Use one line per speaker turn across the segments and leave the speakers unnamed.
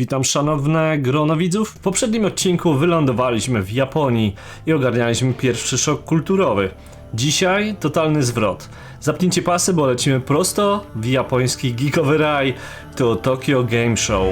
Witam szanowne grono widzów. W poprzednim odcinku wylądowaliśmy w Japonii i ogarnialiśmy pierwszy szok kulturowy. Dzisiaj totalny zwrot. Zapnijcie pasy, bo lecimy prosto w japoński geekowy raj. To Tokyo Game Show.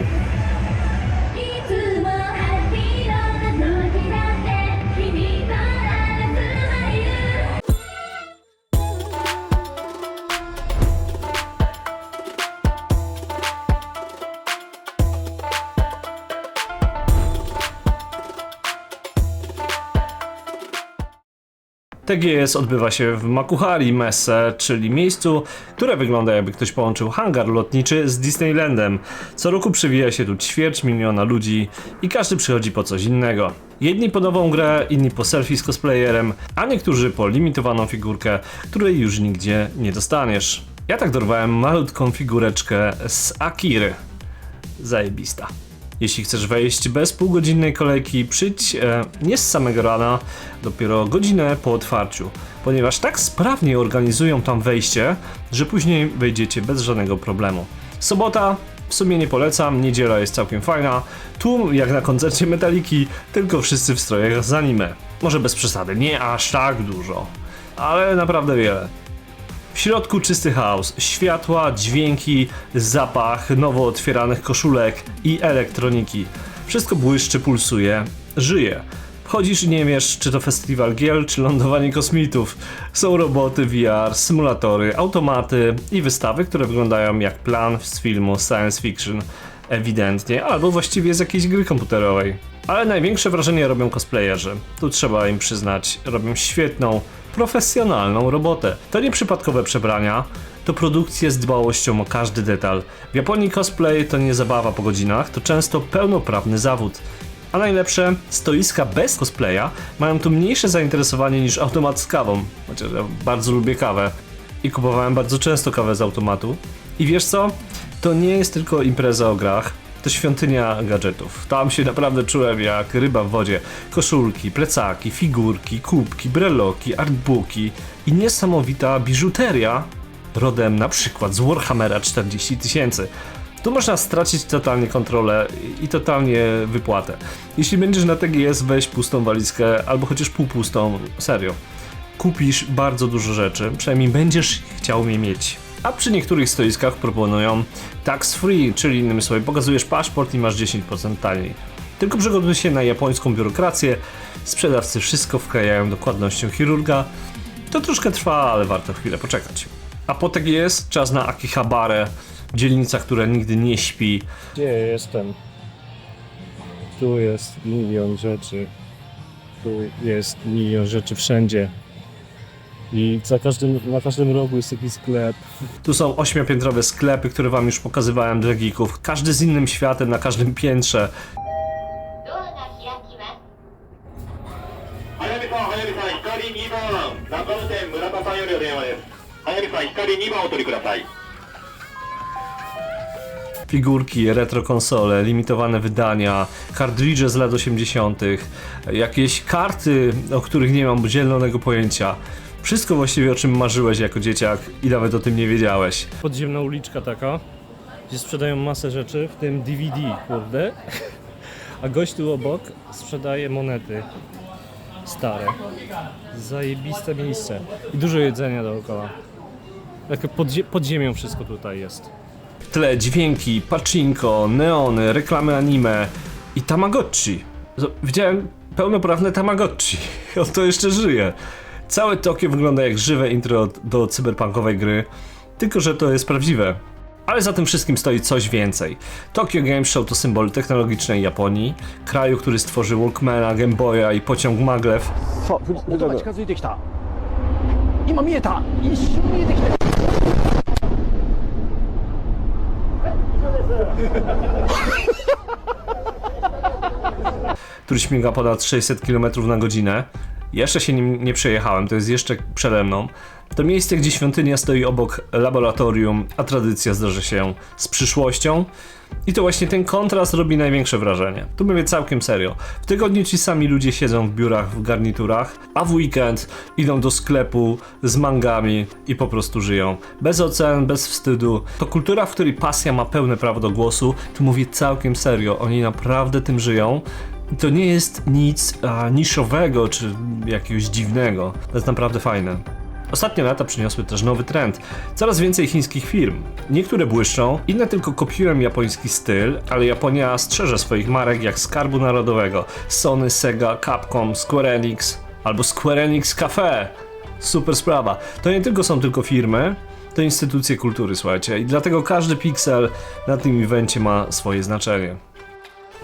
TGS odbywa się w Makuhari Messe, czyli miejscu, które wygląda jakby ktoś połączył hangar lotniczy z Disneylandem. Co roku przywija się tu 250 000 ludzi i każdy przychodzi po coś innego. Jedni po nową grę, inni po selfie z cosplayerem, a niektórzy po limitowaną figurkę, której już nigdzie nie dostaniesz. Ja tak dorwałem malutką figureczkę z Akiry. Zajebista. Jeśli chcesz wejść bez półgodzinnej kolejki, przyjdź nie z samego rana, dopiero godzinę po otwarciu, ponieważ tak sprawnie organizują tam wejście, że później wejdziecie bez żadnego problemu. Sobota w sumie nie polecam, niedziela jest całkiem fajna, tłum jak na koncercie Metaliki, tylko wszyscy w strojach z anime. Może bez przesady, nie aż tak dużo, ale naprawdę wiele. W środku czysty chaos, światła, dźwięki, zapach nowo otwieranych koszulek i elektroniki. Wszystko błyszczy, pulsuje, żyje. Wchodzisz i nie wiesz, czy to festiwal gier, czy lądowanie kosmitów. Są roboty, VR, symulatory, automaty i wystawy, które wyglądają jak plan z filmu science fiction. Ewidentnie, albo właściwie z jakiejś gry komputerowej. Ale największe wrażenie robią cosplayerzy. Tu trzeba im przyznać, robią świetną, profesjonalną robotę. To nie przypadkowe przebrania, to produkcja z dbałością o każdy detal. W Japonii cosplay to nie zabawa po godzinach, to często pełnoprawny zawód. A najlepsze, stoiska bez cosplaya mają tu mniejsze zainteresowanie niż automat z kawą. Chociaż ja bardzo lubię kawę i kupowałem bardzo często kawę z automatu. I wiesz co? To nie jest tylko impreza o grach, to świątynia gadżetów. Tam się naprawdę czułem jak ryba w wodzie. Koszulki, plecaki, figurki, kubki, breloki, artbooki i niesamowita biżuteria rodem na przykład z Warhammera 40 000. Tu można stracić totalnie kontrolę i totalnie wypłatę. Jeśli będziesz na TGS, weź pustą walizkę albo chociaż półpustą, serio. Kupisz bardzo dużo rzeczy, przynajmniej będziesz chciał je mieć. A przy niektórych stoiskach proponują tax free, czyli innymi słowy pokazujesz paszport i masz 10% taniej. Tylko przygotuj się na japońską biurokrację, sprzedawcy wszystko wkrajają dokładnością chirurga. To troszkę trwa, ale warto chwilę poczekać. A po TGS czas na Akihabarę, dzielnica, która nigdy nie śpi.
Gdzie jestem? Tu jest milion rzeczy. Tu jest milion rzeczy wszędzie. I na każdym rogu jest jakiś sklep.
Tu są 8-piętrowe sklepy, które wam już pokazywałem dla geeków. Każdy z innym światem, na każdym piętrze. Figurki, retro konsole, limitowane wydania, kartridże z lat 80., jakieś karty, o których nie mam zielonego pojęcia. Wszystko właściwie, o czym marzyłeś jako dzieciak i nawet o tym nie wiedziałeś.
Podziemna uliczka taka, gdzie sprzedają masę rzeczy, w tym DVD, kurde. A gość tu obok sprzedaje monety stare. Zajebiste miejsce. I dużo jedzenia dookoła. Takie pod ziemią wszystko tutaj jest.
W tle dźwięki, pachinko, neony, reklamy anime i Tamagotchi. Widziałem pełnoprawne Tamagotchi. On to jeszcze żyje. Całe Tokio wygląda jak żywe intro do cyberpunkowej gry, tylko że to jest prawdziwe. Ale za tym wszystkim stoi coś więcej. Tokyo Game Show to symbol technologicznej Japonii, kraju, który stworzył Walkmana, Game Boya i pociąg maglev. Który śmiga ponad 600 km na godzinę. Jeszcze się nim nie przejechałem, to jest jeszcze przede mną. To miejsce, gdzie świątynia stoi obok laboratorium, a tradycja zderzy się z przyszłością. I to właśnie ten kontrast robi największe wrażenie. Tu mówię całkiem serio. W tygodniu ci sami ludzie siedzą w biurach, w garniturach, a w weekend idą do sklepu z mangami i po prostu żyją. Bez ocen, bez wstydu. To kultura, w której pasja ma pełne prawo do głosu. Tu mówię całkiem serio. Oni naprawdę tym żyją. I to nie jest nic niszowego czy jakiegoś dziwnego. To jest naprawdę fajne. Ostatnie lata przyniosły też nowy trend. Coraz więcej chińskich firm. Niektóre błyszczą, inne tylko kopiują japoński styl, ale Japonia strzeże swoich marek jak skarbu narodowego. Sony, Sega, Capcom, Square Enix albo Square Enix Cafe. Super sprawa. To nie tylko są tylko firmy, to instytucje kultury, słuchajcie. I dlatego każdy piksel na tym evencie ma swoje znaczenie.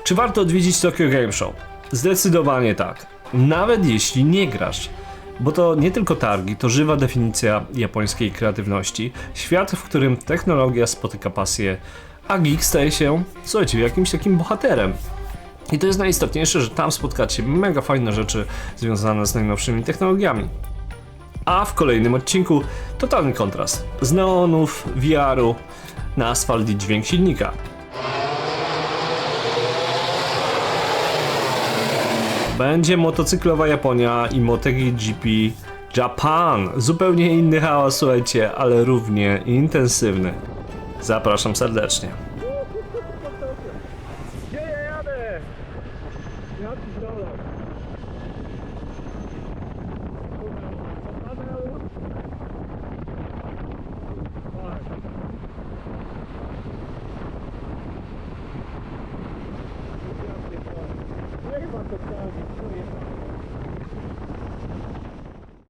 Czy warto odwiedzić Tokyo Game Show? Zdecydowanie tak. Nawet jeśli nie grasz. Bo to nie tylko targi, to żywa definicja japońskiej kreatywności. Świat, w którym technologia spotyka pasję, a geek staje się, słuchajcie, jakimś takim bohaterem. I to jest najistotniejsze, że tam spotkacie mega fajne rzeczy związane z najnowszymi technologiami. A w kolejnym odcinku totalny kontrast. Z neonów, VR-u na asfalt i dźwięk silnika. Będzie motocyklowa Japonia i MotoGP Japan. Zupełnie inny hałas, słuchajcie, ale równie intensywny. Zapraszam serdecznie.
Gdzie ja jadę? Ja pierdolę. Nie chyba to